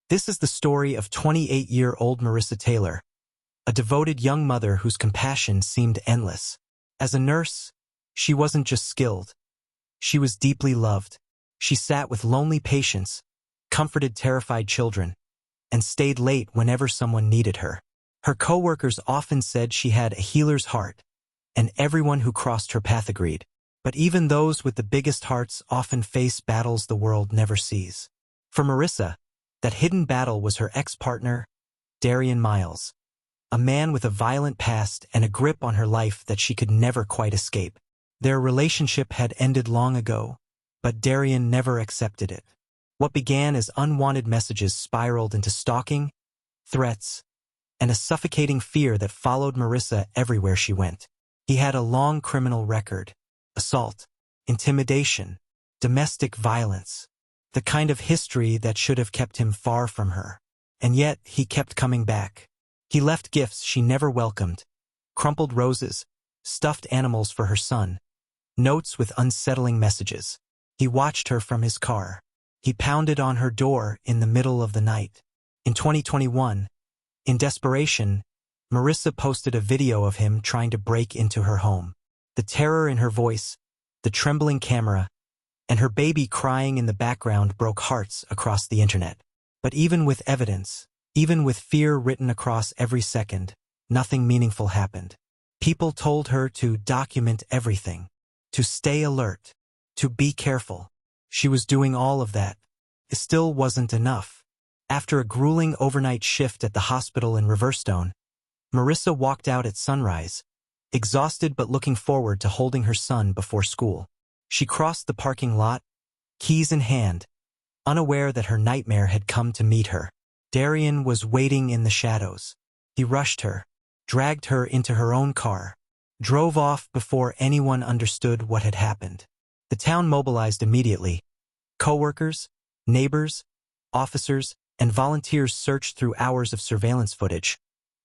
This is the story of 28-year-old Marissa Taylor, a devoted young mother whose compassion seemed endless. As a nurse, she wasn't just skilled. She was deeply loved. She sat with lonely patients, comforted terrified children, and stayed late whenever someone needed her. Her coworkers often said she had a healer's heart, and everyone who crossed her path agreed. But even those with the biggest hearts often face battles the world never sees. For Marissa, that hidden battle was her ex-partner, Darian Miles, a man with a violent past and a grip on her life that she could never quite escape. Their relationship had ended long ago, but Darian never accepted it. What began as unwanted messages spiraled into stalking, threats, and a suffocating fear that followed Marissa everywhere she went. He had a long criminal record: assault, intimidation, domestic violence, the kind of history that should have kept him far from her. And yet, he kept coming back. He left gifts she never welcomed: crumpled roses, stuffed animals for her son, notes with unsettling messages. He watched her from his car. He pounded on her door in the middle of the night. In 2021, in desperation, Marissa posted a video of him trying to break into her home. The terror in her voice, the trembling camera, and her baby crying in the background broke hearts across the internet. But even with evidence, even with fear written across every second, nothing meaningful happened. People told her to document everything, to stay alert, to be careful. She was doing all of that. It still wasn't enough. After a grueling overnight shift at the hospital in Riverstone, Marissa walked out at sunrise, exhausted but looking forward to holding her son before school. She crossed the parking lot, keys in hand, unaware that her nightmare had come to meet her. Darian was waiting in the shadows. He rushed her, dragged her into her own car, drove off before anyone understood what had happened. The town mobilized immediately. Coworkers, neighbors, officers, and volunteers searched through hours of surveillance footage,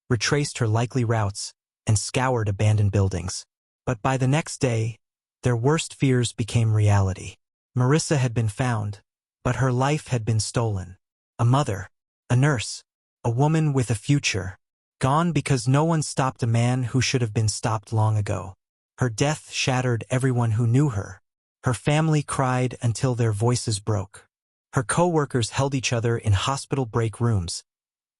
retraced her likely routes, and scoured abandoned buildings. But by the next day, their worst fears became reality. Marissa had been found, but her life had been stolen. A mother, a nurse, a woman with a future, gone because no one stopped a man who should have been stopped long ago. Her death shattered everyone who knew her. Her family cried until their voices broke. Her co-workers held each other in hospital break rooms,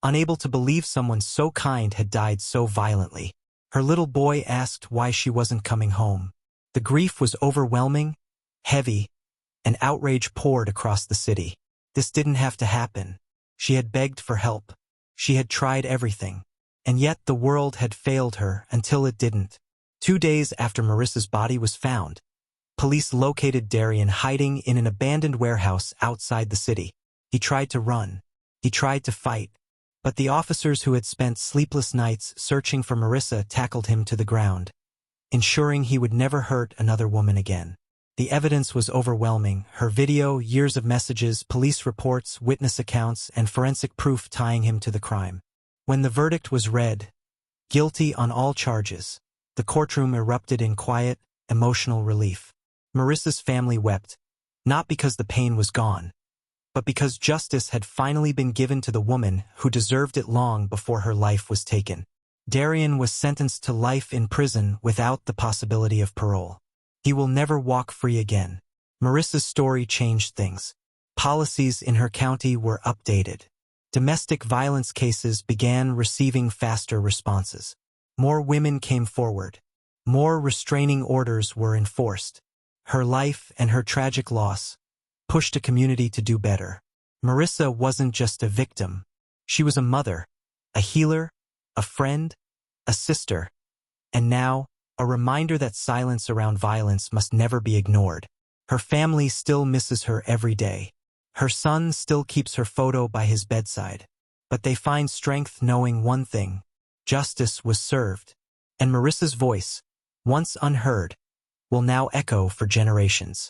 unable to believe someone so kind had died so violently. Her little boy asked why she wasn't coming home. The grief was overwhelming, heavy, and outrage poured across the city. This didn't have to happen. She had begged for help. She had tried everything. And yet the world had failed her until it didn't. 2 days after Marissa's body was found, police located Darian hiding in an abandoned warehouse outside the city. He tried to run. He tried to fight. But the officers who had spent sleepless nights searching for Marissa tackled him to the ground, ensuring he would never hurt another woman again. The evidence was overwhelming: her video, years of messages, police reports, witness accounts, and forensic proof tying him to the crime. When the verdict was read, guilty on all charges, the courtroom erupted in quiet, emotional relief. Marissa's family wept, not because the pain was gone, but because justice had finally been given to the woman who deserved it long before her life was taken. Darian was sentenced to life in prison without the possibility of parole. He will never walk free again. Marissa's story changed things. Policies in her county were updated. Domestic violence cases began receiving faster responses. More women came forward. More restraining orders were enforced. Her life and her tragic loss pushed a community to do better. Marissa wasn't just a victim. She was a mother, a healer, a friend, a sister, and now, a reminder that silence around violence must never be ignored. Her family still misses her every day. Her son still keeps her photo by his bedside. But they find strength knowing one thing: justice was served. And Marissa's voice, once unheard, will now echo for generations.